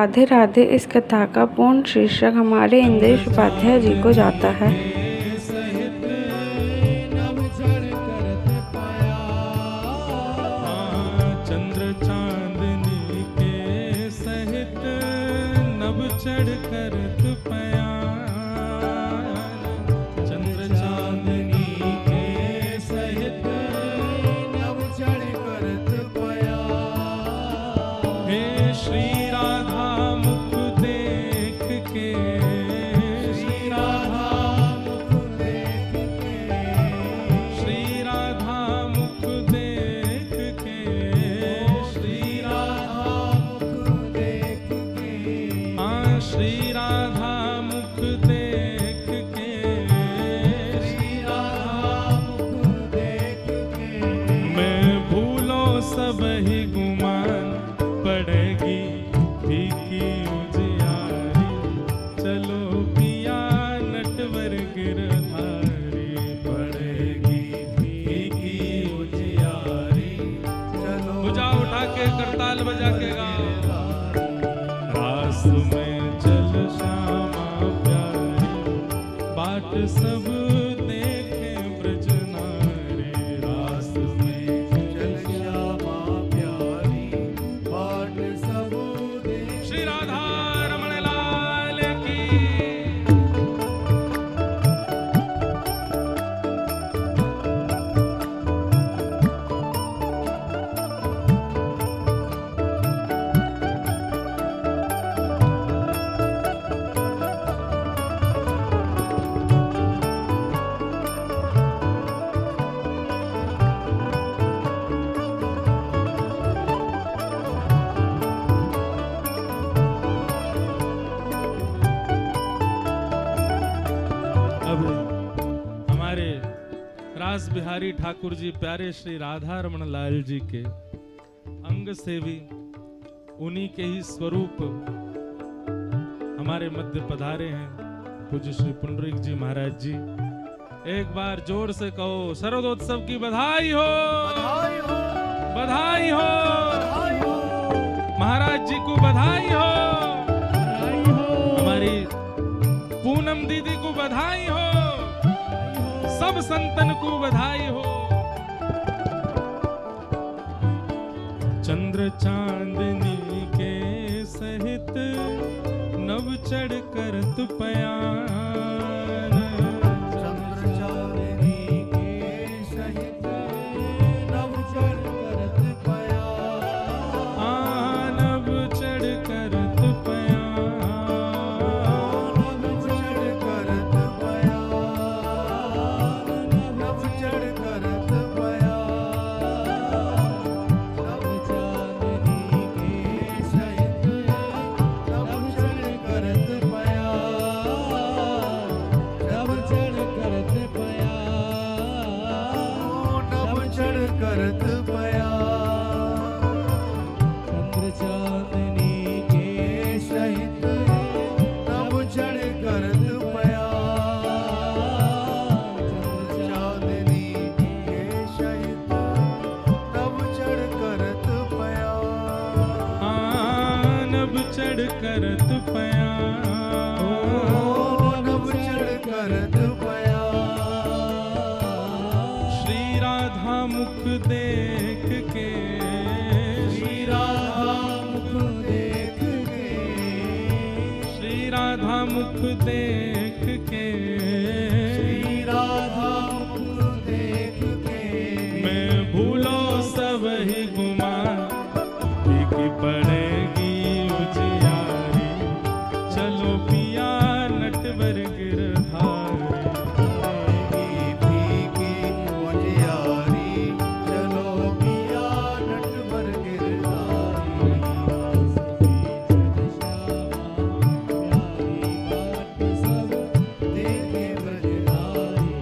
राधे राधे इस कथा का पूर्ण शीर्षक हमारे इंद्रेश उपाध्याय जी को जाता है। चंद्र चांदनी के सहित नभ चढ़ करत पया। चंद्र चांदनी के सहित नभ चढ़ करत पया। हे श्री राधा मुख देख के, श्री राधा मुख देख के, श्री राधा मुख देख के, श्री राधा मुख देख के, हाँ श्री राधा मुख देख के, श्री राधा मुख देख के, मैं भूलो सब ही गुमान पड़ेगी फीकी उजियारी। चलो पिया नटवर गिरधारी, पड़ेगी फीकी उजियारी। चलो भुजा उठा के करताल बजा के गाओ। रास में चल श्यामा प्यारी, बाट सब देखे ब्रज नारी। रास में चल श्यामा प्यारी, बाट सब देखे। श्री राधा रमण लाल की। अब हमारे रास बिहारी ठाकुर जी प्यारे श्री राधा रमण लाल जी के अंग से भी उन्हीं के ही स्वरूप हमारे मध्य पधारे हैं पूज्य श्री पुंडरीक जी महाराज जी। एक बार जोर से कहो शरदोत्सव की बधाई हो, बधाई हो, बधाई हो, बधाई हो। महाराज जी को बधाई हो, बधाई हो। हमारी पूनम दीदी को बधाई हो, सब संतन को बधाई हो। चंद्र चांदनी के सहित नव चढ़ करत पयान। चंद्र चांदनी के सहित नव चढ़ करत पयान। नव चढ़ करत पयान। नव चढ़ करत पयान। नव चढ़ करत पयान। नव चांदनी के सहित नव चढ़ करत पयान। नव चढ़ करत पयान। नव चढ़ करत पयान। चंद्र चांदनी के सहित नव चढ़ करत पयान। चंद्र चांदनी के सहित नव चढ़ करत पयान। नव चढ़ करत पयान। नव चढ़ करत पयान। श्री राधा मुख देख के, श्री राधा मुख देख के, श्री राधा मुख देख के, श्री राधा मुख देख के, मैं भूलो सब ही गुमान फीकी पड़ेगी उजियारी। चलो पिया नटवर गिरधारी, फीकी उजियारी। चलो पिया नटवर गिरधारी। सब देखे ब्रजधारी।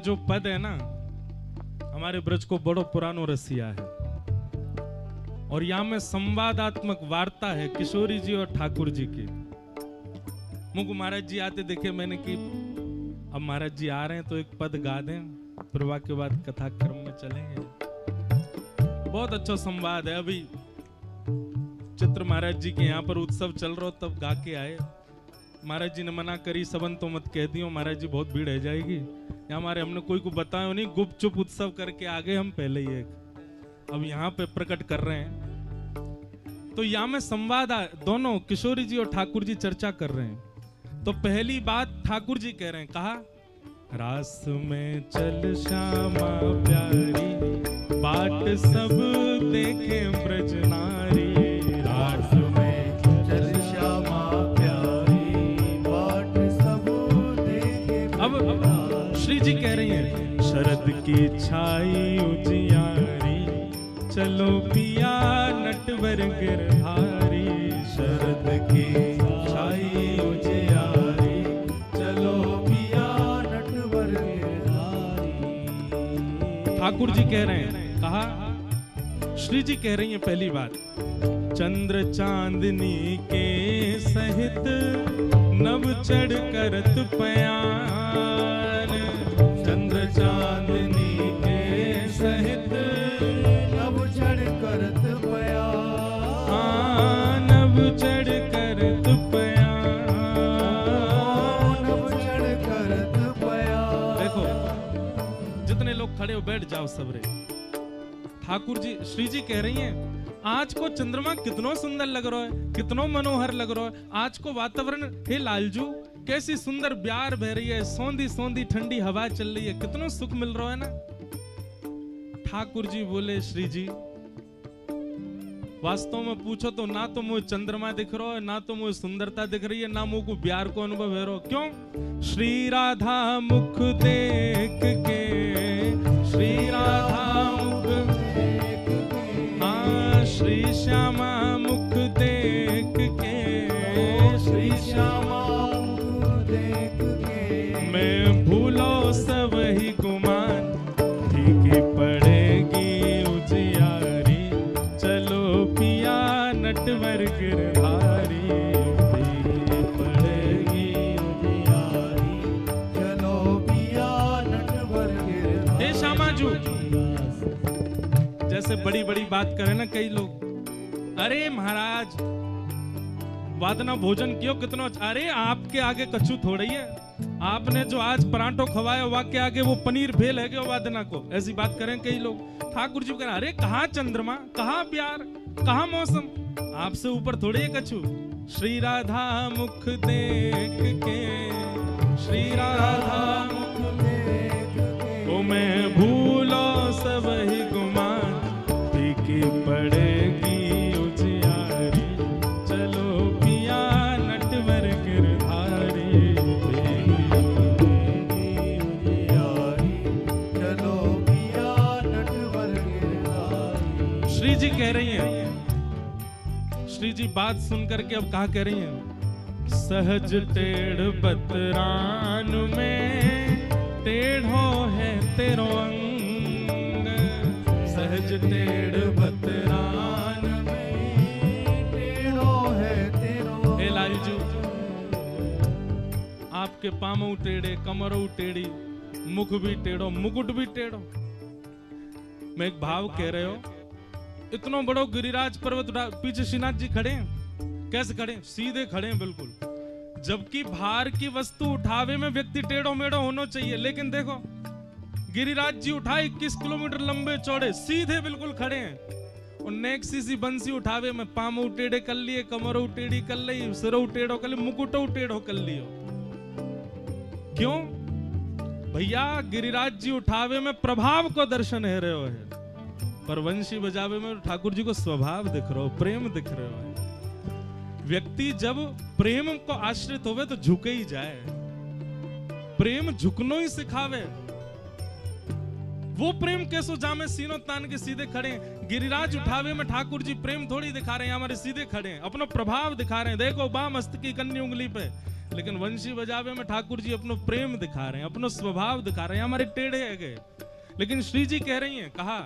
जो पद है ना, हमारे ब्रज को बड़ो पुरानो रसिया है और यहाँ में संवादात्मक वार्ता है किशोरी जी और ठाकुर जी की। मुझको महाराज जी आते देखे मैंने कि अब महाराज जी आ रहे हैं तो एक पद गा दें, प्रभा के बाद कथा क्रम में चलेंगे। बहुत अच्छा संवाद है। अभी चित्र महाराज जी के यहाँ पर उत्सव चल रहा हो तब गा के आए। महाराज जी ने मना करी, सबन तो मत कह दियो, महाराज जी बहुत भीड़ है जाएगी। यहाँ हमारे हमने कोई को बताया नहीं, गुप्त चुप उत्सव करके आगे हम पहले ही एक अब यहाँ पे प्रकट कर रहे हैं। तो यहाँ में संवाद दोनों किशोरी जी और ठाकुर जी चर्चा कर रहे हैं। तो पहली बात ठाकुर जी कह रहे हैं, कहा रास में चल श्यामा प्यारी, बाट सब देखे ब्रज नारी। रास में चल श्यामा प्यारी, बाट सब देखे। अब श्री जी कह रही हैं, शरद की छाई उजियारी, चलो पिया नटवर गिरधारी। शरद की छाई उजियारी, चलो पिया नटवर गिरधारी। ठाकुर जी कह रहे हैं, कहा श्री जी कह रही हैं पहली बात, चंद्र चांदनी के सहित नभ चढ़ करत पयान। चंद्र चांदनी के सहित नभ चढ़ करत पयान, नभ चढ़ करत पयान, नभ चढ़ करत पयान। देखो जितने लोग खड़े हो बैठ जाओ सबरे। ठाकुर जी श्री जी कह रही हैं, आज को चंद्रमा कितनो सुंदर लग रहा है, कितनो मनोहर लग रहा है। आज को वातावरण, हे लालजू कैसी सुंदर ब्यार बह रही है, सौंधी सौंधी ठंडी हवा चल रही है, कितनो सुख मिल रहा है ना। ठाकुर जी बोले, श्री जी वास्तव में पूछो तो ना तो मुझे चंद्रमा दिख रहा है, ना तो मुझे सुंदरता दिख रही है, ना मुझे को ब्यार को अनुभव है रहा। क्यों? श्री राधा मुख देख के, श्री राधा मुख देख के, हाँ श्री श्यामा मुख देख के, श्री श्यामा मुख देख के। मैं भूलो सब ही गुमान, फीकी पड़ेगी उजियारी, चलो पिया नटवर गिरधारी। फीकी पड़ेगी उजियारी, चलो पिया नटवर गिरधारी। हे श्यामाजू, जैसे बड़ी बड़ी बात करे ना कई लोग, अरे महाराज वादना भोजन कियो कितना, अरे आपके आगे कछु थोड़ी है, आपने जो आज परांठो खवाया वा के आगे वो पनीर भेल है क्या वादना को, ऐसी बात करें कई लोग। ठाकुर जी कह रहे, अरे कहाँ चंद्रमा, कहाँ प्यार, कहाँ मौसम, आपसे ऊपर थोड़ी है कछु। श्री राधा मुख देख के, श्री राधा मुख देख के। ओ मैं भूलो सब ही गुमान, फीकी पड़ेगी उजियारी, चलो पिया नटवर गिरधारी। चलो पिया नटवर गिरधारी। श्री जी कह रही हैं, श्री जी बात सुन करके अब कहा कह रही हैं, सहज टेढ़ बतरान में टेढ़ो है तेरो अंग। सहज टेढ़ बतरान में टेढ़ो है तेरो। हे लालजू, आपके पामों टेढ़े, कमरों टेढ़ी, मुख भी टेढ़ो, मुकुट भी टेढ़ो। मैं एक भाव कह रहे हो, इतना बड़ो गिरिराज पर्वत उठा, पीछे श्रीनाथ जी खड़े हैं, कैसे खड़े? सीधे खड़े हैं बिल्कुल। जबकि भार की वस्तु उठावे में व्यक्ति टेढ़ो मेढ़ो होना चाहिए, लेकिन देखो गिरिराज जी उठाए 21 किलोमीटर लंबे चौड़े, सीधे बिल्कुल खड़े हैं। और नेक सी बंसी उठावे में पामो टेढ़े कर लिए, कमरो टेढ़ी कर ली, सिरो टेढ़ो कर ली, मुकुटो टेढ़ो कर लियो। क्यों भैया? गिरिराज जी उठावे में प्रभाव को दर्शन है रहे हो है, पर वंशी बजावे में ठाकुर जी को स्वभाव दिख रहा हो, प्रेम दिख रहे हो है। व्यक्ति जब प्रेम को आश्रित होवे तो झुके ही जाए, प्रेम झुकनो ही सिखावे। वो प्रेम कैसो जामे सीनो तान के सीधे खड़े। गिरिराज उठावे में ठाकुर जी प्रेम थोड़ी दिखा रहे हैं, हमारे सीधे खड़े हैं, अपना प्रभाव दिखा रहे हैं। देखो बाम हस्त की कन्नी उंगली पे, लेकिन वंशी बजावे में ठाकुर जी अपनो प्रेम दिखा रहे हैं, अपनो स्वभाव दिखा रहे हैं, हमारे टेढ़े है गए। लेकिन श्री जी कह रही हैं, कहा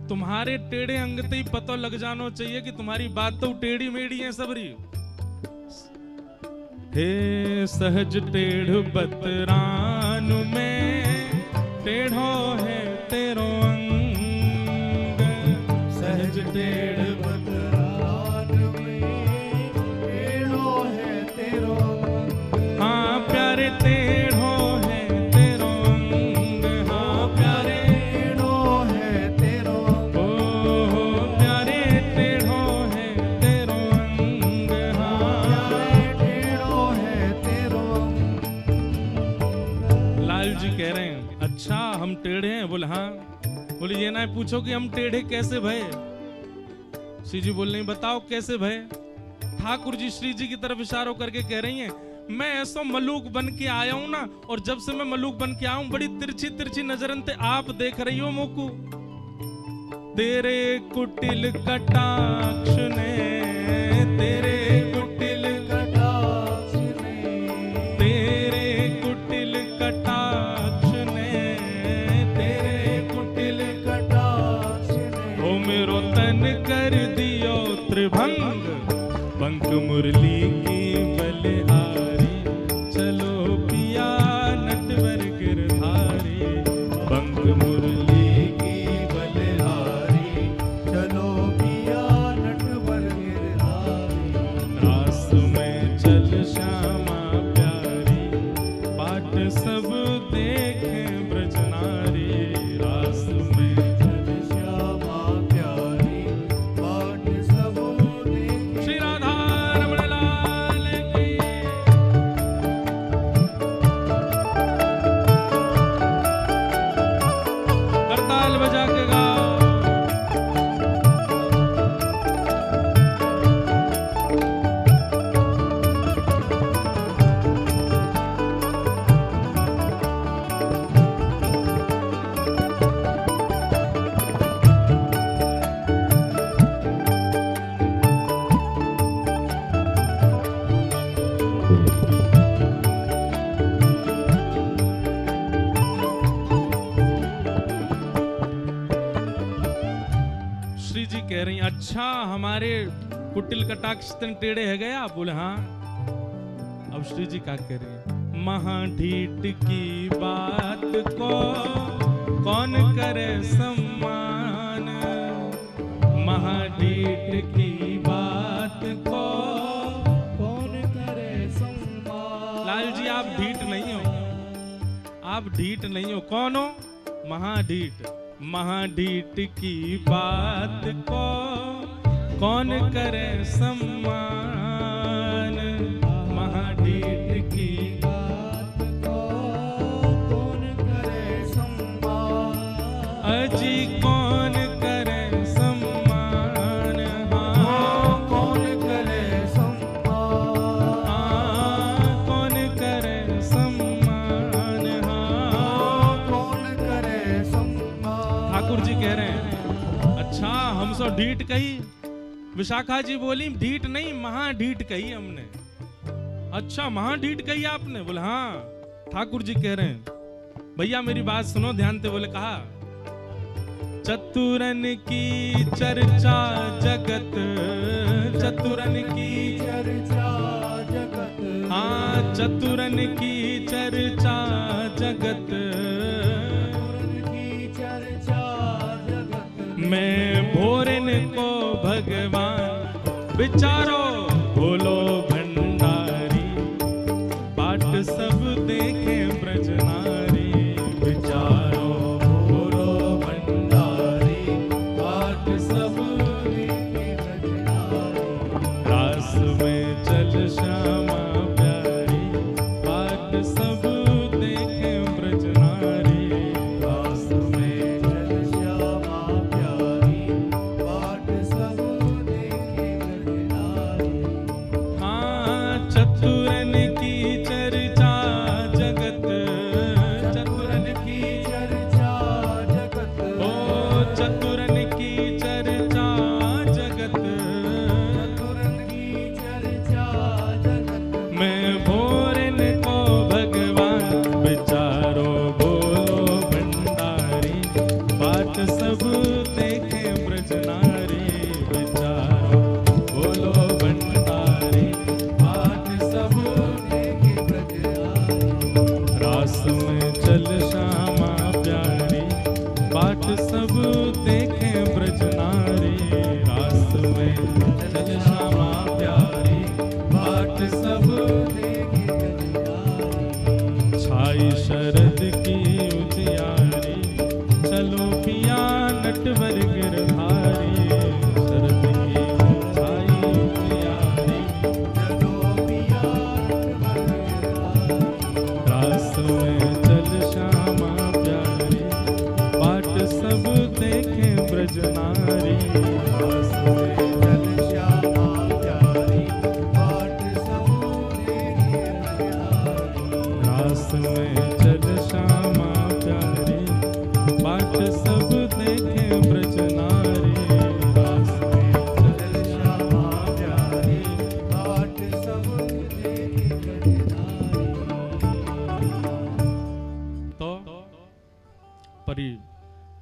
तुम्हारे टेढ़े अंगते ही पता लग जानो चाहिए कि तुम्हारी बात तो टेढ़ी मेढ़ी है सबरी। हे सहज टेढ़ बतरान में टेढ़ो है तेरो अंग, सहज टेढ़ बतरान में टेढ़ो है तेरो अंग। हाँ प्यारे टेढ़ो है तेरो अंग, हाँ प्यारे टेढ़ो है तेरो अंग। ओ प्यारे टेढ़ो है तेरो अंग, हाँ टेढ़ो है तेरो अंग। लाल जी कह रहे हैं अच्छा हम टेढ़े हैं? बोले हाँ। बोले ये ना पूछो कि हम टेढ़े कैसे भय। श्री जी बोल रही बताओ कैसे भय। ठाकुर जी श्री जी की तरफ इशारों करके कह रही हैं मैं ऐसा मलूक बन के आया हूं ना, और जब से मैं मलूक बन के आया हूं बड़ी तिरछी तिरछी नजरन ते आप देख रही हो मोकू। तेरे कुटिल कटाक्ष ने, तेरे कुटिल कटाक्ष ने, तेरे कुटिल कटाक्ष ने, तेरे कुटिल कटाक्ष ने। ओ मेरो तन कर दियो त्रिभंग, पंख मुरली की बलिहारी, चलो पिया नटवर गिरधारी, पंख मुरली की बलिहारी, चलो पिया नटवर गिरधारी। रास में चल श्यामा प्यारी, बाट सब देखें ब्रज नारी, रास में चल श्यामा प्यारी, बाट सब देखें। श्री राधा रमण लाल की। करताल बजा के गाओ। श्री जी कह रही अच्छा हमारे कुटिल कटाक्ष तन टेढ़े है गया। बोले हाँ। अब श्री जी क्या कह रही है महाढीठ की बात को कौन करे सम्मान, महाढीठ की बात को कौन करे सम्मान। लाल जी आप ढीठ नहीं हो, आप ढीठ नहीं हो। कौन हो? महाढीठ। महाढीठ की बात को कौन करे सम्मान, महाढीठ की बात को कौन करे सम्मान। अजी कौन करे सम्मान, हाँ कौन करे सम्मान। हाँ कौन करे सम्मान, हाँ कौन करे सम्मान। ठाकुर जी कह रहे हैं अच्छा हम सो ढीठ कही। विशाखा जी बोली ढीठ नहीं महाढीठ कही हमने। अच्छा महाढीठ कही आपने? बोले हाँ। ठाकुर जी कह रहे हैं भैया मेरी बात सुनो ध्यान से। बोले कहा चतुरन की चर्चा जगत, चतुरन की चर्चा जगत। हाँ चतुरन की चर्चा जगत, चतुरन की चर्चा जगत। मैं भोरन को भगवान विचारो बोलो भंडारी, बाट सब देखे ब्रज नारी, विचारो बोलो भंडारी, बाट सब देखे ब्रज नारी। रास में चल श्यामा प्यारी, बाट सब देखे ब्रज नारी, रास में चल श्यामा प्यारी, बाट सब देखे ब्रज नारी।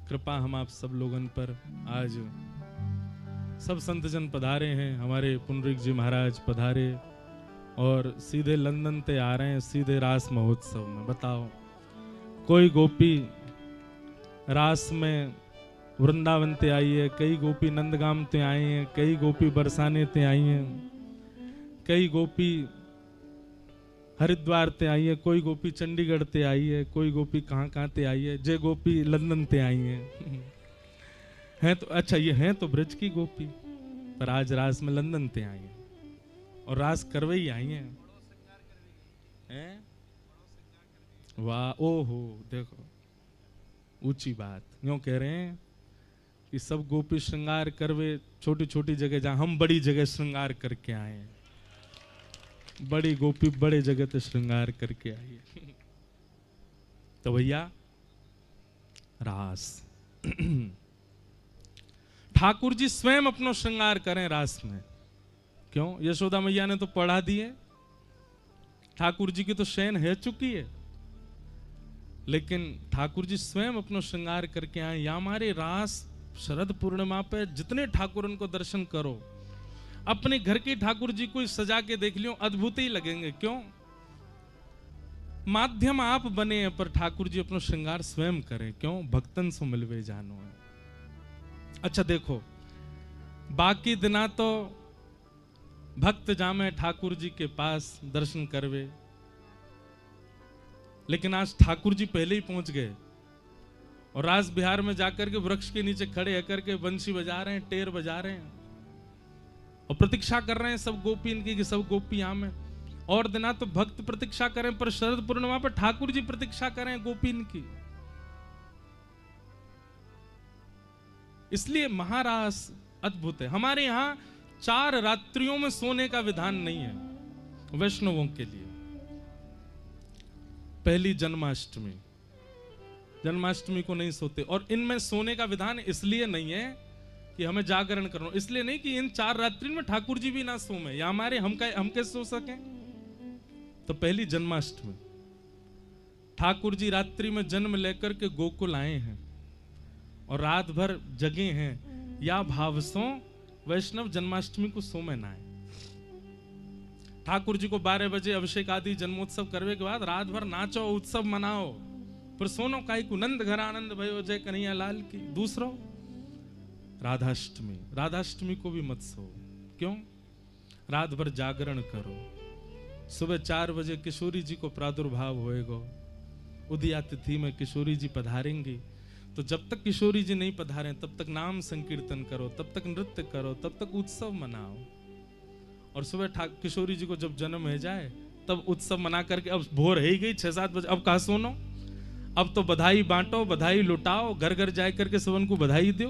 कृपा हम आप सब लोगन पर। आज सब संतजन पधारे हैं, हमारे पुंडरीक जी महाराज पधारे और सीधे लंदन ते आ रहे हैं, सीधे रास महोत्सव में। बताओ, कोई गोपी रास में वृंदावन ते आई है, कई गोपी नंदगाम ते आई हैं, कई गोपी बरसाने ते आई हैं, कई गोपी हरिद्वार ते आई है, कोई गोपी चंडीगढ़ ते आई है, कोई गोपी कहाँ कहाँ ते आई है, जे गोपी लंदन ते आई हैं। हैं तो अच्छा, ये हैं तो ब्रज की गोपी, पर आज रास में लंदन ते आई हैं और रास करवे ही आई हैं। हैं? वाह, ओहो, देखो ऊंची बात। यूं कह रहे हैं कि सब गोपी श्रृंगार करवे छोटी छोटी जगह, जहां हम बड़ी जगह श्रृंगार करके आए हैं। बड़ी गोपी बड़े जगह तो श्रृंगार करके आई है। तो भैया रास ठाकुर जी स्वयं अपनो श्रृंगार करें रास में। क्यों? यशोदा मैया ने तो पढ़ा दिए, ठाकुर जी की तो शयन है चुकी है, लेकिन ठाकुर जी स्वयं अपनो श्रृंगार करके आए। या हमारे रास शरद पूर्णिमा पे जितने ठाकुरन को दर्शन करो, अपने घर के ठाकुर जी को सजा के देख लियो, अद्भुत ही लगेंगे। क्यों? माध्यम आप बने हैं, पर ठाकुर जी अपना श्रृंगार स्वयं करें। क्यों? भक्तन सो मिलवे जानो है। अच्छा देखो, बाकी दिना तो भक्त जामे ठाकुर जी के पास दर्शन करवे, लेकिन आज ठाकुर जी पहले ही पहुंच गए और रास बिहार में जाकर के वृक्ष के नीचे खड़े होकर के बंसी बजा रहे हैं, टेर बजा रहे हैं और प्रतीक्षा कर रहे हैं सब गोपी इनकी कि सब गोपी आमे। और दिना तो भक्त प्रतीक्षा करें, पर शरद पूर्णिमा पर ठाकुर जी प्रतीक्षा करें गोपी इनकी। इसलिए महारास अद्भुत है। हमारे यहां 4 रात्रियों में सोने का विधान नहीं है वैष्णवों के लिए। पहली जन्माष्टमी, जन्माष्टमी को नहीं सोते, और इनमें सोने का विधान इसलिए नहीं है कि हमें जागरण करना, इसलिए नहीं कि इन 4 रात्रि में ठाकुर जी भी ना सोमे या हमारे हम कैसे सो सके। तो पहली जन्माष्टमी, ठाकुर जी रात्रि में जन्म लेकर के गोकुल आए हैं और रात भर जगे हैं, या भाव सो वैष्णव जन्माष्टमी को सोमे ना आए। ठाकुर जी को 12 बजे अभिषेक आदि जन्मोत्सव करने के बाद रात भर नाचो, उत्सव मनाओ, पर सोनो काई को, नंद घर आनंद भयो जय कन्हैया लाल की। दूसरो राधाष्टमी, राधाष्टमी को भी मत सो। क्यों? रात भर जागरण करो। सुबह 4 बजे किशोरी जी को प्रादुर्भाव होएगा, उदया तिथि में किशोरी जी पधारेंगी। तो जब तक किशोरी जी नहीं पधारे तब तक नाम संकीर्तन करो, तब तक नृत्य करो, तब तक उत्सव मनाओ। और सुबह किशोरी जी को जब जन्म हो जाए तब उत्सव मना करके, अब भोर ही गई 6-7 बजे, अब कहा सोनो, अब तो बधाई बांटो, बधाई लुटाओ, घर घर जाए करके सबन को बधाई दो।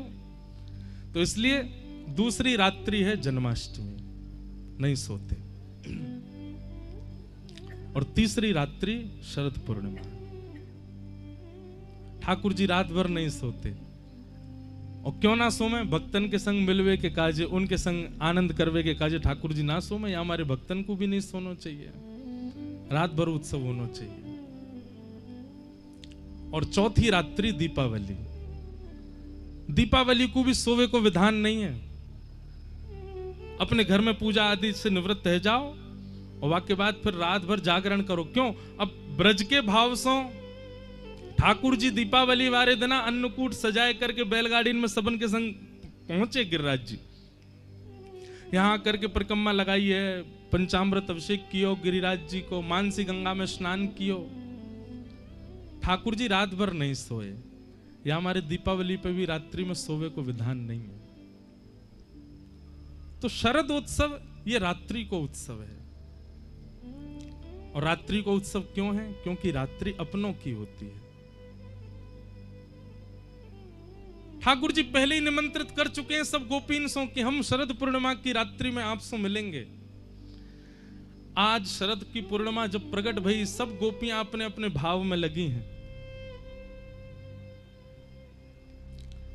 तो इसलिए दूसरी रात्रि है जन्माष्टमी, नहीं सोते। और तीसरी रात्रि शरद पूर्णिमा, ठाकुर जी रात भर नहीं सोते। और क्यों ना सोमे? भक्तन के संग मिलवे के काजे, उनके संग आनंद करवे के काजे ठाकुर जी ना सोमे, या हमारे भक्तन को भी नहीं सोना चाहिए, रात भर उत्सव होना चाहिए। और चौथी रात्रि दीपावली, दीपावली को भी सोवे को विधान नहीं है। अपने घर में पूजा आदि से निवृत्त रह जाओ और वाक्य बाद फिर रात भर जागरण करो। क्यों? अब ब्रज के भाव से ठाकुर जी दीपावली वाले दिना अन्नकूट सजाए करके बैलगाड़ी में सबन के संग पहुंचे गिरिराज जी। यहां करके परिक्रमा लगाई है, पंचामृत अभिषेक कियो गिरिराज जी को, मानसी गंगा में स्नान कियो। ठाकुर जी रात भर नहीं सोए, या हमारे दीपावली पे भी रात्रि में सोवे को विधान नहीं है। तो शरद उत्सव ये रात्रि को उत्सव है। और रात्रि को उत्सव क्यों है? क्योंकि रात्रि अपनों की होती है। ठाकुर जी पहले ही निमंत्रित कर चुके हैं सब गोपीन सो कि हम शरद पूर्णिमा की रात्रि में आपसे मिलेंगे। आज शरद की पूर्णिमा जब प्रकट भई, सब गोपियां अपने अपने भाव में लगी हैं।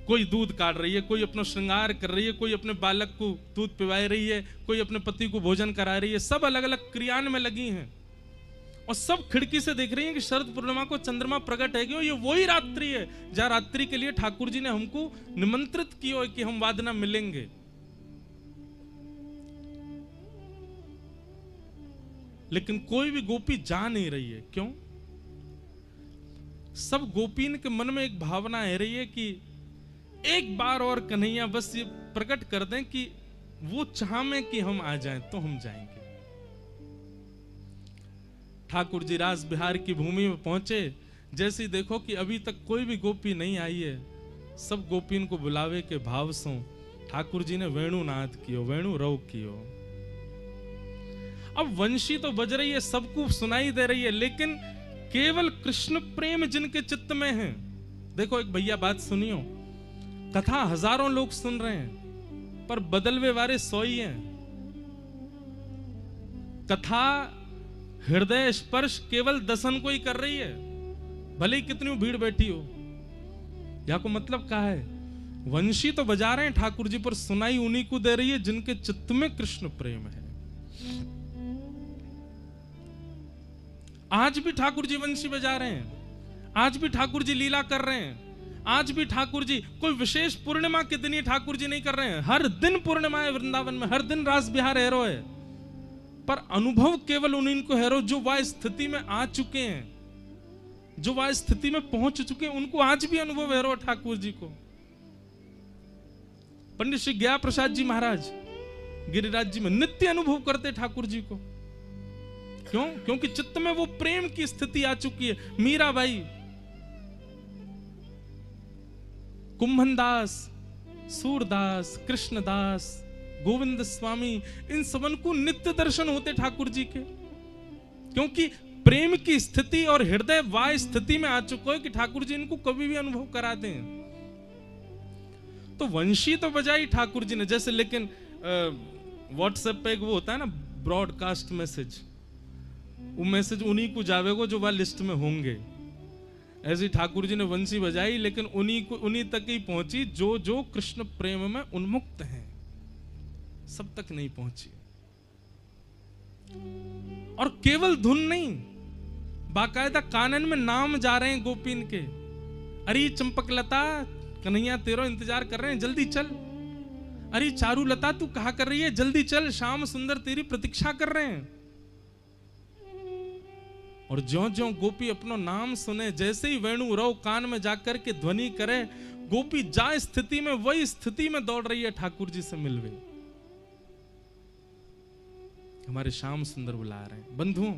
कोई दूध काट रही है, कोई अपना श्रृंगार कर रही है, कोई अपने बालक को दूध पिला रही है, कोई अपने पति को भोजन करा रही है, सब अलग अलग क्रियान में लगी हैं। और सब खिड़की से देख रही हैं कि शरद पूर्णिमा को चंद्रमा प्रकट है क्यों, ये वही रात्रि है जहां रात्रि के लिए ठाकुर जी ने हमको निमंत्रित किया कि हम वादना मिलेंगे। लेकिन कोई भी गोपी जा नहीं रही है, क्यों? सब गोपीन के मन में एक भावना है रही है कि एक बार और कन्हैया बस ये प्रकट कर दें कि वो चाह में कि हम आ जाएं तो हम जाएंगे। ठाकुर जी रास बिहार की भूमि में पहुंचे, जैसे देखो कि अभी तक कोई भी गोपी नहीं आई है, सब गोपीन को बुलावे के भाव से ठाकुर जी ने वेणु नाद कियो, वेणु रव कियो। अब वंशी तो बज रही है, सबको सुनाई दे रही है, लेकिन केवल कृष्ण प्रेम जिनके चित्त में है। देखो एक भैया बात सुनियो, कथा हजारों लोग सुन रहे हैं पर बदलवे वाले 100 ही हैं। कथा हृदय स्पर्श केवल दसन को ही कर रही है, भले ही कितनी भीड़ बैठी हो। यहां को मतलब क्या है? वंशी तो बजा रहे हैं ठाकुर जी, पर सुनाई उन्हीं को दे रही है जिनके चित्त में कृष्ण प्रेम है। आज भी ठाकुर जी वंशी बजा रहे हैं, आज भी ठाकुर जी लीला कर रहे हैं, आज भी ठाकुर जी कोई विशेष पूर्णिमा के दिन ही ठाकुर जी नहीं कर रहे हैं, हर दिन पूर्णिमा है वृंदावन में, हर दिन रास बिहार हैरो है। पर अनुभव केवल उन्हीं को हैरो जो वह स्थिति में आ चुके हैं, जो वह स्थिति में पहुंच चुके हैं, उनको आज भी अनुभव हैरो ठाकुर जी को। पंडित श्री गया प्रसाद जी महाराज गिरिराज जी में नित्य अनुभव करते ठाकुर जी को। क्यों? क्योंकि चित्त में वो प्रेम की स्थिति आ चुकी है। मीराबाई, कुंभनदास, सूरदास, कृष्णदास, गोविंद स्वामी, इन सबन को नित्य दर्शन होते ठाकुर जी के, क्योंकि प्रेम की स्थिति और हृदय वाय स्थिति में आ चुका है कि ठाकुर जी इनको कभी भी अनुभव करा दें। तो वंशी तो बजाई ठाकुर जी ने जैसे, लेकिन व्हाट्सएप पे एक वो होता है ना ब्रॉडकास्ट मैसेज, वो मैसेज उन्हीं को जावेगो जो वह लिस्ट में होंगे। ऐसे ठाकुर जी ने वंशी बजाई, लेकिन उन्हीं तक ही पहुंची जो जो कृष्ण प्रेम में उन्मुक्त हैं, सब तक नहीं पहुंची। और केवल धुन नहीं, बाकायदा कानन में नाम जा रहे हैं गोपीन के। अरे चंपकलता, कन्हैया तेरो इंतजार कर रहे हैं, जल्दी चल। अरे चारुलता, तू कहा कर रही है, जल्दी चल, श्याम सुंदर तेरी प्रतीक्षा कर रहे हैं। और ज्यों ज्यों गोपी अपनो नाम सुने, जैसे ही वेणु रव कान में जाकर के ध्वनि करे, गोपी जा स्थिति में वही स्थिति में दौड़ रही है ठाकुर जी से मिलवे। हमारे श्याम सुंदर बुला रहे हैं। बंधुओं,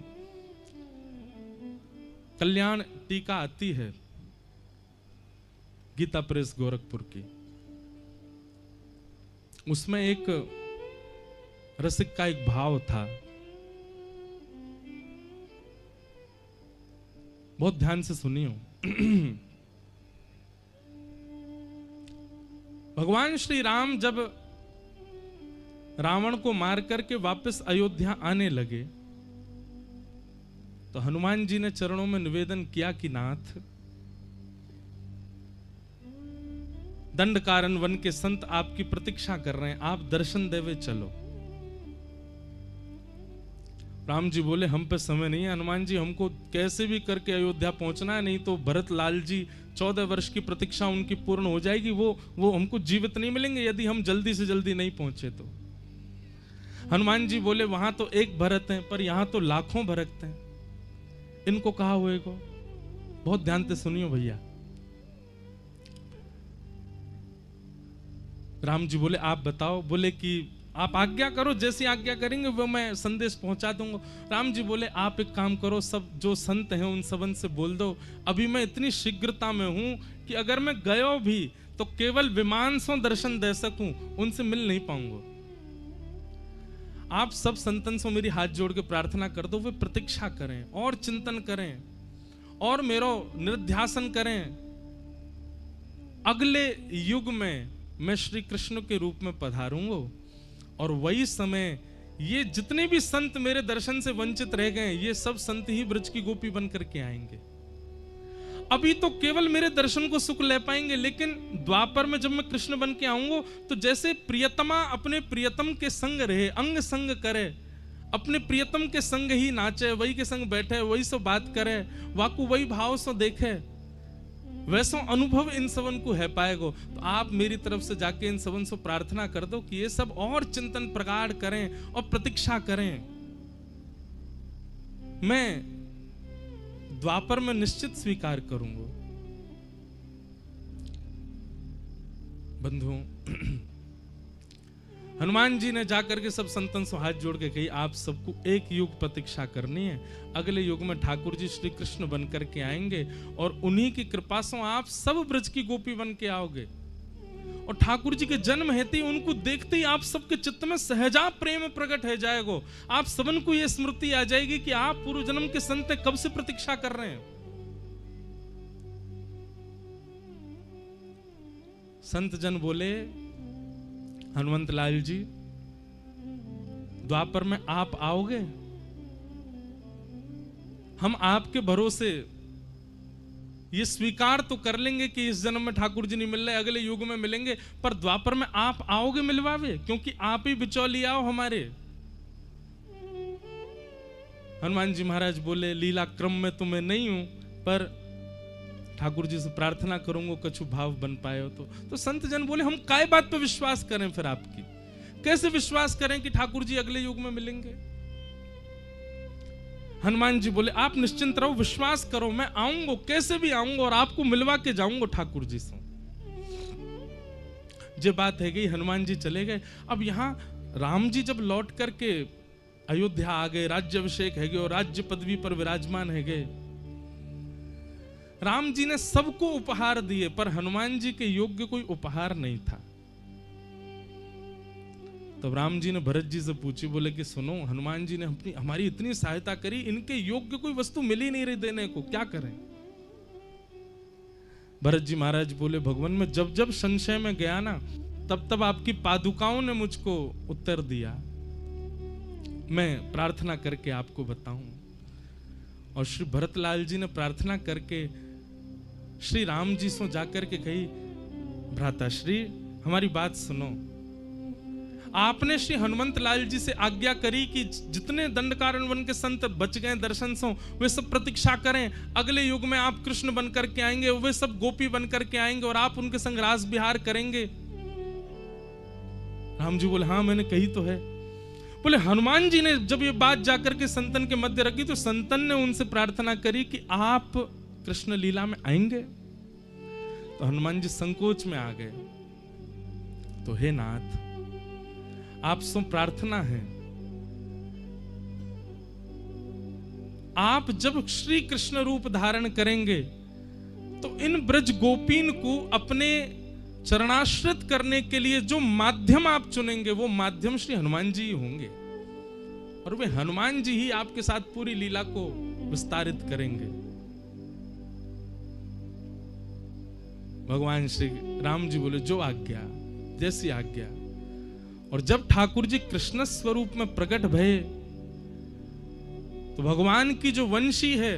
कल्याण टीका आती है गीता प्रेस गोरखपुर की, उसमें एक रसिक का एक भाव था, बहुत ध्यान से सुनियो। भगवान श्री राम जब रावण को मार करके वापस अयोध्या आने लगे, तो हनुमान जी ने चरणों में निवेदन किया कि नाथ, दंडकारन वन के संत आपकी प्रतीक्षा कर रहे हैं, आप दर्शन देवे चलो। राम जी बोले हम पे समय नहीं है हनुमान जी, हमको कैसे भी करके अयोध्या पहुंचना है, नहीं तो भरत लाल जी 14 वर्ष की प्रतीक्षा उनकी पूर्ण हो जाएगी, वो हमको जीवित नहीं मिलेंगे यदि हम जल्दी से जल्दी नहीं पहुंचे तो। हनुमान जी बोले वहां तो एक भरत है, पर यहां तो लाखों भरत हैं, इनको कहा होएगा। बहुत ध्यान से सुनियो भैया। राम जी बोले आप बताओ, बोले कि आप आज्ञा करो, जैसी आज्ञा करेंगे वो मैं संदेश पहुंचा दूंगा। राम जी बोले आप एक काम करो, सब जो संत हैं उन सबन से बोल दो, अभी मैं इतनी शीघ्रता में हूं कि अगर मैं गयो भी तो केवल विमान से दर्शन दे सकूं, उनसे मिल नहीं पाऊंगा। आप सब संतन से मेरी हाथ जोड़ के प्रार्थना कर दो, वे प्रतीक्षा करें और चिंतन करें और मेरो निर्ध्यासन करें। अगले युग में मैं श्री कृष्ण के रूप में पधारूंगा और वही समय ये जितने भी संत मेरे दर्शन से वंचित रह गए, ये सब संत ही ब्रज की गोपी बन करके आएंगे। अभी तो केवल मेरे दर्शन को सुख ले पाएंगे, लेकिन द्वापर में जब मैं कृष्ण बन के आऊंगा तो जैसे प्रियतमा अपने प्रियतम के संग रहे, अंग संग करे, अपने प्रियतम के संग ही नाचे, वही के संग बैठे, वही सो बात करे, वाकू वही भाव सो देखे, वैसो अनुभव इन सबन को है पाएगो। तो आप मेरी तरफ से जाके इन सबन से प्रार्थना कर दो कि ये सब और चिंतन प्रगाढ़ करें और प्रतीक्षा करें। मैं द्वापर में निश्चित स्वीकार करूंगा। बंधुओं, हनुमान जी ने जाकर के सब संतन से हाथ जोड़ के कही, आप सबको एक युग प्रतीक्षा करनी है, अगले युग में ठाकुर जी श्री कृष्ण बन करके आएंगे और उन्हीं की कृपा से आप सब ब्रज की गोपी बन के आओगे। और ठाकुर जी के जन्म हेतु उनको देखते ही आप सबके चित्त में सहजा प्रेम प्रकट हो जाएगा। आप सबन को यह स्मृति आ जाएगी कि आप पूर्व जन्म के संत कब से प्रतीक्षा कर रहे हैं। संत जन बोले, हनुमंत लाल जी, द्वापर में आप आओगे, हम आपके भरोसे ये स्वीकार तो कर लेंगे कि इस जन्म में ठाकुर जी नहीं मिल रहे, अगले युग में मिलेंगे, पर द्वापर में आप आओगे मिलवावे, क्योंकि आप ही बिचौलिया हो हमारे। हनुमान जी महाराज बोले, लीला क्रम में तो मैं नहीं हूं, पर ठाकुर जी से प्रार्थना करूंगा कछु भाव बन पाए हो तो संत जन बोले, हम काय बात पे विश्वास करें फिर आपकी, कैसे विश्वास करें कि ठाकुर जी अगले युग में मिलेंगे। हनुमान जी बोले, आप निश्चिंत रहो, विश्वास करो, मैं आऊंगा, कैसे भी आऊंगा और आपको मिलवा के जाऊंगा ठाकुर जी से। ये बात है गई, हनुमान जी चले गए। अब यहां राम जी जब लौट करके अयोध्या आ गए, राज्य अभिषेक है गए और राज्य पदवी पर विराजमान है गए। राम जी ने सबको उपहार दिए, पर हनुमान जी के योग्य कोई उपहार नहीं था। तब राम जी ने भरत जी से पूछी, बोले कि सुनो, हनुमान जी ने हमारी इतनी सहायता करी, इनके योग्य कोई वस्तु मिल ही नहीं रही देने को, क्या करें। भरत जी महाराज बोले, भगवान मैं जब जब संशय में गया ना, तब तब आपकी पादुकाओं ने मुझको उत्तर दिया, मैं प्रार्थना करके आपको बताऊं। और श्री भरतलाल जी ने प्रार्थना करके श्री राम जी से जाकर के कही, भ्राता श्री हमारी बात सुनो, आपने श्री हनुमंत लाल जी से आज्ञा करी कि जितने दंडकारण्य वन के संत बच गए दर्शन से, वे सब प्रतीक्षा करें, अगले युग में आप कृष्ण बन करके आएंगे, वे सब गोपी बन करके आएंगे और आप उनके संग रास विहार करेंगे। राम जी बोले, हाँ मैंने कही तो है। बोले, हनुमान जी ने जब ये बात जाकर के संतन के मध्य रखी तो संतन ने उनसे प्रार्थना करी कि आप कृष्ण लीला में आएंगे। तो हनुमान जी संकोच में आ गए। तो हे नाथ, आप सो प्रार्थना है, आप जब श्री कृष्ण रूप धारण करेंगे तो इन ब्रज गोपीन को अपने चरणाश्रित करने के लिए जो माध्यम आप चुनेंगे, वो माध्यम श्री हनुमान जी होंगे और वे हनुमान जी ही आपके साथ पूरी लीला को विस्तारित करेंगे। भगवान श्री राम जी बोले, जो आज्ञा, जैसी आज्ञा। और जब ठाकुर जी कृष्ण स्वरूप में प्रकट भये तो भगवान की जो वंशी है,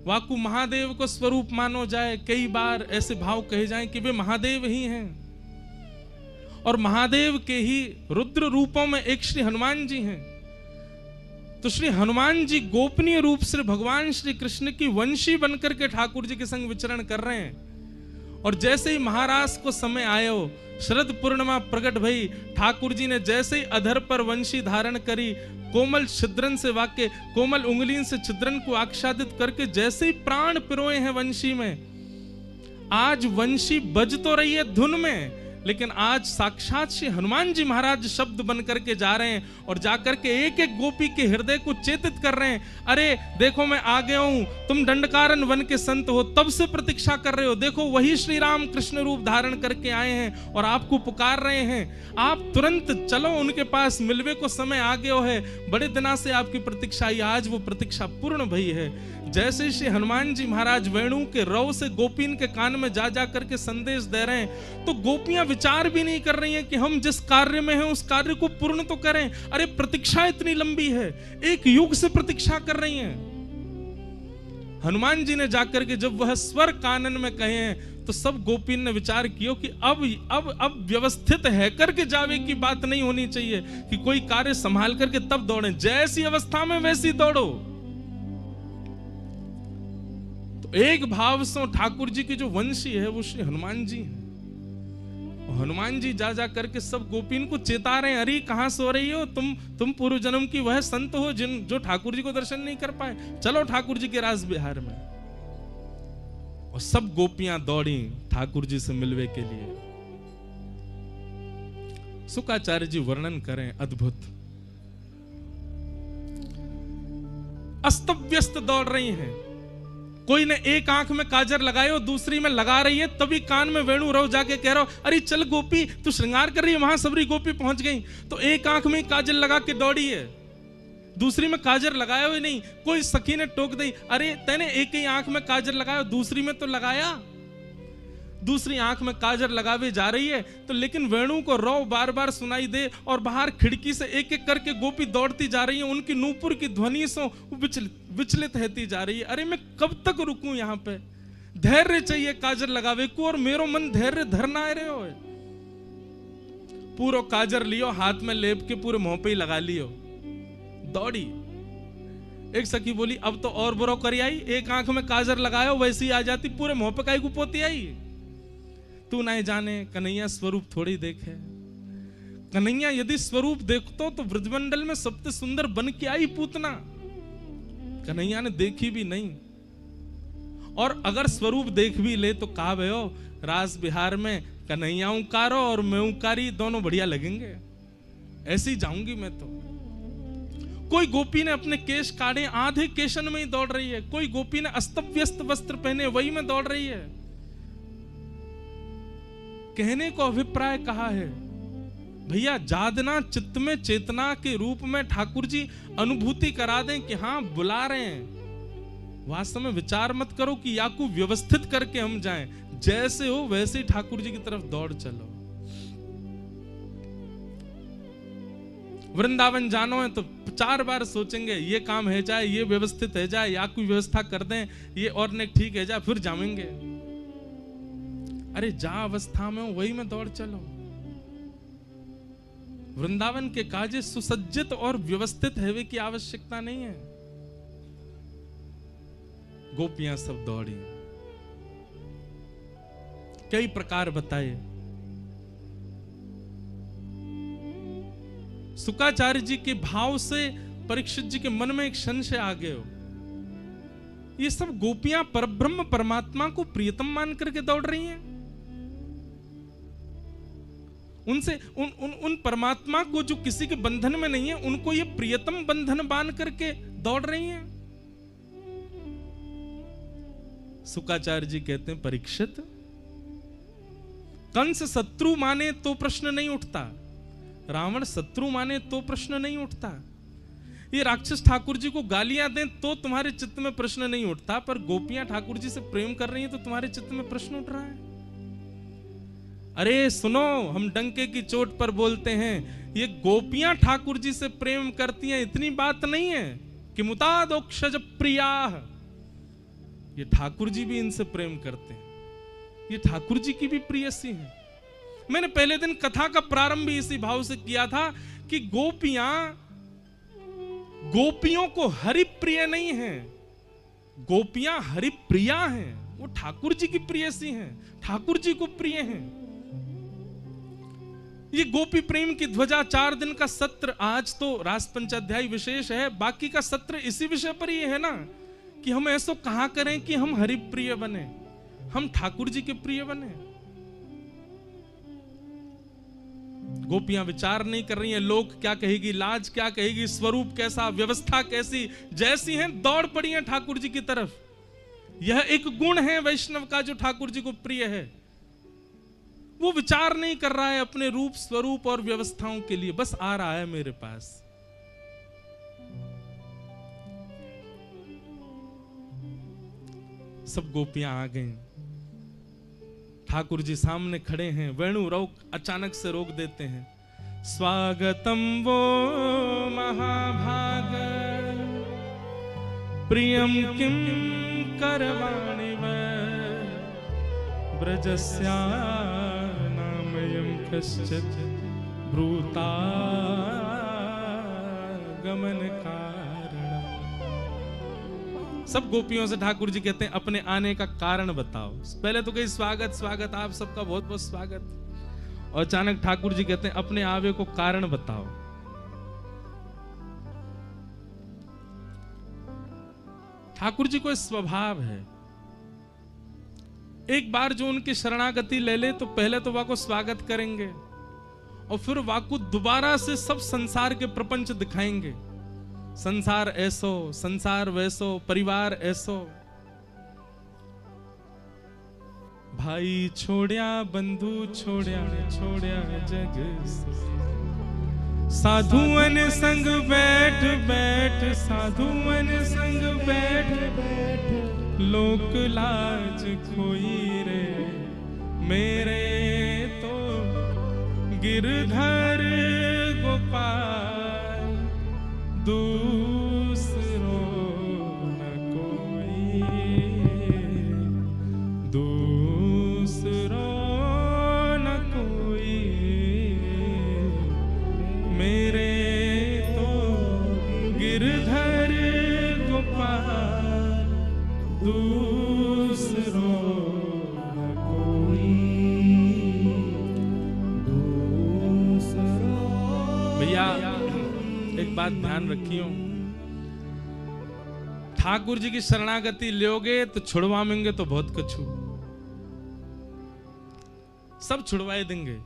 वाकु महादेव को स्वरूप मानो जाए। कई बार ऐसे भाव कहे जाएं कि वे महादेव ही हैं और महादेव के ही रुद्र रूपों में एक श्री हनुमान जी हैं। तो श्री हनुमान जी गोपनीय रूप से भगवान श्री कृष्ण की वंशी बनकर के ठाकुर जी के संग विचरण कर रहे हैं। और जैसे ही महाराज को समय आयो, शरद पूर्णिमा प्रकट भई, ठाकुर जी ने जैसे ही अधर पर वंशी धारण करी, कोमल छिद्रन से वाक्य कोमल उंगलियों से छिद्रन को आच्छादित करके जैसे ही प्राण पिरोए हैं वंशी में, आज वंशी बज तो रही है धुन में, लेकिन आज साक्षात श्री हनुमान जी महाराज शब्द बन करके जा रहे हैं और जाकर के एक एक गोपी के हृदय को चेतित कर रहे हैं। अरे देखो मैं आ गया हूं, तुम दंडकारण्य वन के संत हो, तब से प्रतीक्षा कर रहे हो, देखो वही श्री राम कृष्ण रूप धारण करके आए हैं और आपको पुकार रहे हैं, आप तुरंत चलो उनके पास, मिलवे को समय आ गया है, बड़े दिना से आपकी प्रतीक्षा आई, आज वो प्रतीक्षा पूर्ण भई है। जैसे श्री हनुमान जी महाराज वेणु के रव से गोपीन के कान में जा जा करके संदेश दे रहे हैं, तो गोपियां विचार भी नहीं कर रही हैं कि हम जिस कार्य में हैं उस कार्य को पूर्ण तो करें। अरे प्रतीक्षा इतनी लंबी है, एक युग से प्रतीक्षा कर रही हैं। हनुमान जी ने जाकर के जब वह स्वर कानन में कहे हैं तो सब गोपीन ने विचार किया कि अब व्यवस्थित है करके जावे की बात नहीं होनी चाहिए कि कोई कार्य संभाल करके तब दौड़े, जैसी अवस्था में वैसी दौड़ो। तो एक भाव से ठाकुर जी के जो वंशी है वो श्री हनुमान जी हैं। हनुमान जी जा जा करके सब गोपीन को चेता रहे हैं, अरे कहां सो रही हो तुम पूर्व जन्म की वह संत हो जो ठाकुर जी को दर्शन नहीं कर पाए, चलो ठाकुर जी के राज बिहार में। और सब गोपियां दौड़ी ठाकुर जी से मिलवे के लिए। शुकाचार्य जी वर्णन करें अद्भुत। अस्त व्यस्त दौड़ रही हैं, कोई ने एक आंख में काजर लगाए हो, दूसरी में लगा रही है, तभी कान में वेणु रहो जाके कह रहा हो, अरे चल गोपी तू श्रृंगार कर रही है, वहां सबरी गोपी पहुंच गई। तो एक आंख में काजल लगा के दौड़ी है, दूसरी में काजर लगाया हुआ नहीं। कोई सखी ने टोक दी, अरे तैने एक ही आंख में काजर लगाया, दूसरी में तो लगाया। दूसरी आंख में काजर लगावे जा रही है तो लेकिन वेणु को रौ बार बार सुनाई दे और बाहर खिड़की से एक एक करके गोपी दौड़ती जा रही है, उनकी नूपुर की ध्वनि से विचलित रहती जा रही है। अरे मैं कब तक रुकूं यहाँ पे, धैर्य चाहिए काजर लगावे को, और मेरो मन धैर्य धरना रहे हो। पूरा काजर लियो, हाथ में लेप के पूरे मुंह पे ही लगा लियो, दौड़ी। एक सखी बोली अब तो और बुरो करी आई, एक आंख में काजर लगायो वैसे ही आ जाती, पूरे मुंह पे काई गुपोती आई। तू नहीं जाने कन्हैया स्वरूप थोड़ी देखे। कन्हैया यदि स्वरूप देखतो तो ब्रजमंडल में सबसे सुंदर बन के आई पूतना, कन्हैया ने देखी भी नहीं। और अगर स्वरूप देख भी ले तो कहा भयो रास बिहार में कन्हैया उकारो और मैं उकारी, दोनों बढ़िया लगेंगे, ऐसी जाऊंगी मैं तो। कोई गोपी ने अपने केश काटे, आधे केशन में ही दौड़ रही है। कोई गोपी ने अस्त व्यस्त वस्त्र पहने, वही में दौड़ रही है। कहने को अभिप्राय कहा है भैया, जादना चित्त में चेतना के रूप में ठाकुर जी अनुभूति करा दें कि हाँ बुला रहे हैं। वास्तव में विचार मत करो कि या को व्यवस्थित करके हम जाएं, जैसे हो वैसे ही ठाकुर जी की तरफ दौड़ चलो। वृंदावन जानो है तो 4 बार सोचेंगे ये काम है जाए, ये व्यवस्थित है जाए, या कोई व्यवस्था कर दें, ये और ने ठीक है जाए, फिर जाएंगे। अरे जा अवस्था में हो वही में दौड़ चलो। वृंदावन के काजे सुसज्जित और व्यवस्थित है वे की आवश्यकता नहीं है। गोपियां सब दौड़ी, कई प्रकार बताए। शुकाचार्य जी के भाव से परीक्षित जी के मन में एक संशय आ गए हो, ये सब गोपियां परब्रह्म परमात्मा को प्रियतम मान करके दौड़ रही हैं। उनसे उन परमात्मा को जो किसी के बंधन में नहीं है, उनको ये प्रियतम बंधन बांध करके दौड़ रही हैं। शुकाचार्य जी कहते हैं परीक्षित, कंस शत्रु माने तो प्रश्न नहीं उठता, रावण शत्रु माने तो प्रश्न नहीं उठता, ये राक्षस ठाकुर जी को गालियां दें तो तुम्हारे चित्त में प्रश्न नहीं उठता, पर गोपियां ठाकुर जी से प्रेम कर रही हैं तो तुम्हारे चित्त में प्रश्न उठ रहा है। अरे सुनो, हम डंके की चोट पर बोलते हैं, ये गोपियां ठाकुर जी से प्रेम करती हैं, इतनी बात नहीं है कि मुतादोक्षज प्रिया, ये ठाकुर जी भी इनसे प्रेम करते हैं, ये ठाकुर जी की भी प्रियसी हैं। मैंने पहले दिन कथा का प्रारंभ भी इसी भाव से किया था कि गोपियों को हरिप्रिय नहीं है, गोपियां हरिप्रिया हैं, वो ठाकुर जी की प्रियसी हैं, ठाकुर जी को प्रिय हैं। ये गोपी प्रेम की ध्वजा 4 दिन का सत्र, आज तो रास पंचाध्याय विशेष है, बाकी का सत्र इसी विषय पर ही है ना कि हम ऐसा कहां करें कि हम हरिप्रिय बने, हम ठाकुर जी के प्रिय बने। गोपियां विचार नहीं कर रही हैं लोग क्या कहेगी, लाज क्या कहेगी, स्वरूप कैसा, व्यवस्था कैसी, जैसी हैं दौड़ पड़ी हैं ठाकुर जी की तरफ। यह एक गुण है वैष्णव का जो ठाकुर जी को प्रिय है। वो विचार नहीं कर रहा है अपने रूप स्वरूप और व्यवस्थाओं के लिए, बस आ रहा है मेरे पास। सब गोपियां आ गई, ठाकुर जी सामने खड़े हैं, वेणु रोक अचानक से रोक देते हैं। स्वागतम वो महाभाग प्रियम किम करवाणि ब्रजस्यानामयं कश्चित् ब्रूतागमन कारणम्। सब गोपियों से ठाकुर जी कहते हैं अपने आने का कारण बताओ। पहले तो कही स्वागत स्वागत, आप सबका बहुत बहुत स्वागत। और अचानक ठाकुर जी कहते हैं अपने आवे को कारण बताओ। ठाकुर जी को स्वभाव है, एक बार जो उनकी शरणागति ले ले तो पहले तो वाको स्वागत करेंगे और फिर वाको दोबारा से सब संसार के प्रपंच दिखाएंगे। संसार ऐसो, संसार वैसो, परिवार ऐसो। भाई छोड़या बंधु छोड़या छोड़या जग साधुअन संग बैठ बैठ, साधुअन संग बैठ बैठ, लोक लाज खोई रे मेरे तो गिरधर गोपाल, दूसरो न कोई, दूसरो न कोई मेरे तो गिरधर गोपाल, दूसरो न कोई, दूसरो। भैया एक बात ध्यान रखियो, ठाकुर जी की शरणागति लोगे तो छुड़वाएंगे तो बहुत कछु, सब छुड़वाए देंगे।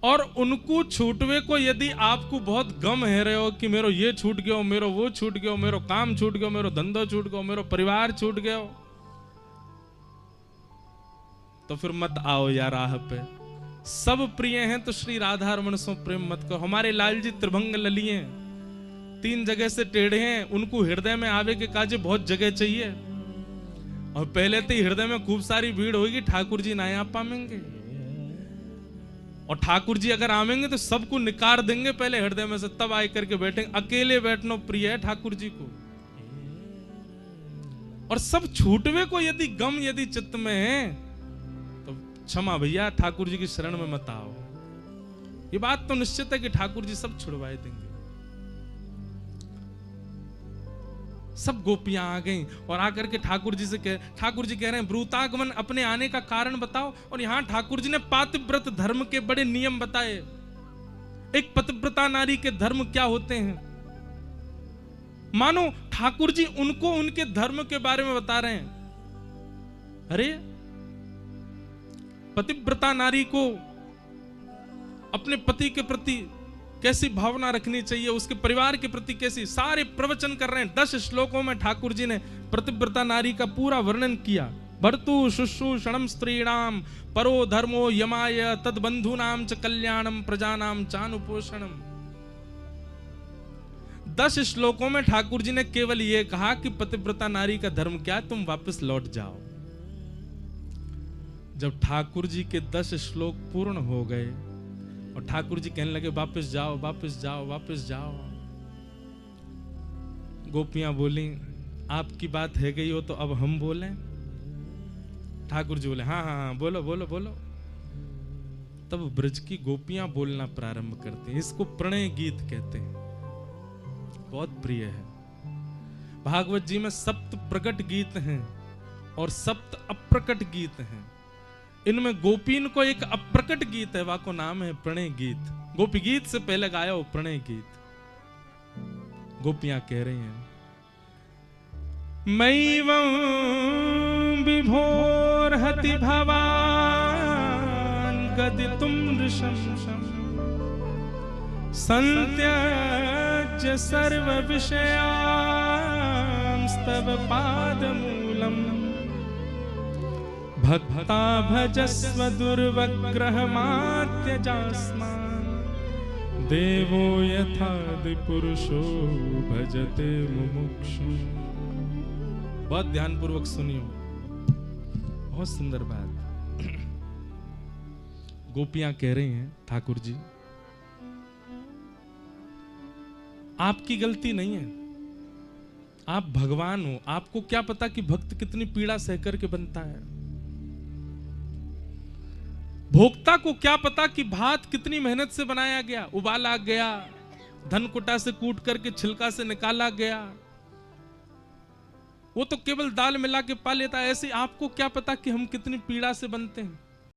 और उनको छूटवे को यदि आपको बहुत गम है रहे हो कि मेरो ये छूट गयो, मेरो वो छूट गयो, मेरो काम छूट गयो, मेरो धंधो छूट गयो, मेरो परिवार छूट गयो, तो फिर मत आओ यार राह पे। सब प्रिय हैं तो श्री राधा रमण सो प्रेम मत करो। हमारे लाल जी त्रिभंग ललिए 3 जगह से टेढ़े हैं, उनको हृदय में आवे के काजे बहुत जगह चाहिए। और पहले तो हृदय में खूब सारी भीड़ होगी, ठाकुर जी ना आ पाएंगे। और ठाकुर जी अगर आवेंगे तो सबको निकार देंगे पहले हृदय में से, तब आए करके बैठेंगे। अकेले बैठना प्रिय है ठाकुर जी को। और सब छूटवे को यदि गम यदि चित्त में है तो क्षमा भैया, ठाकुर जी की शरण में मत आओ। ये बात तो निश्चित है कि ठाकुर जी सब छुड़वाए देंगे। सब गोपियां आ गईं और आकर के ठाकुर जी से ठाकुर जी कह रहे हैं ब्रूतागमन, अपने आने का कारण बताओ। और यहां ठाकुर जी ने पातिव्रत धर्म के बड़े नियम बताए। एक पतिव्रता नारी के धर्म क्या होते हैं। मानो ठाकुर जी उनको उनके धर्म के बारे में बता रहे हैं। अरे पतिव्रता नारी को अपने पति के प्रति कैसी भावना रखनी चाहिए, उसके परिवार के प्रति कैसी, सारे प्रवचन कर रहे हैं। 10 श्लोकों में ठाकुर जी ने पतिव्रता नारी का पूरा वर्णन किया। भर्तु शुश्रूषणम स्त्रीणाम परो धर्मो यमाय तद बंधुनाम च कल्याणम प्रजानाम चानुपोषणम। 10 श्लोकों में ठाकुर जी ने केवल यह कहा कि पतिव्रता नारी का धर्म क्या, तुम वापस लौट जाओ। जब ठाकुर जी के 10 श्लोक पूर्ण हो गए और ठाकुर जी कहने लगे वापस जाओ वापस जाओ वापस जाओ, गोपियां बोली आपकी बात है गई हो तो अब हम बोलें। ठाकुर जी बोले हाँ हाँ हाँ बोलो बोलो बोलो। तब ब्रज की गोपियां बोलना प्रारंभ करती हैं। इसको प्रणय गीत कहते हैं, बहुत प्रिय है। भागवत जी में 7 प्रकट गीत हैं और 7 अप्रकट गीत हैं। इनमें गोपीन को एक अप्रकट गीत है, वाको नाम है प्रणय गीत। गोपी गीत से पहले गाया हो प्रणय गीत। गोपियां कह रही हैं मैवं विभोर हति भवान गदितुम नृशंसम् संत्यज्य सर्व विषयांस्तव पादमूलम् भक्ता भजस्व दुर्वग्रहमात्यजास्मान् देवो यथादि पुरुषो भजते मुमुक्षु। बहुत ध्यान पूर्वक सुनियो, बहुत सुंदर बात। गोपियां कह रही हैं ठाकुर जी आपकी गलती नहीं है, आप भगवान हो, आपको क्या पता कि भक्त कितनी पीड़ा सह करके बनता है। भोक्ता को क्या पता कि भात कितनी मेहनत से बनाया गया, उबाला गया, धनकुटा से कूट करके छिलका से निकाला गया। वो तो केवल दाल मिला के पा लेता है। ऐसे आपको क्या पता कि हम कितनी पीड़ा से बनते हैं।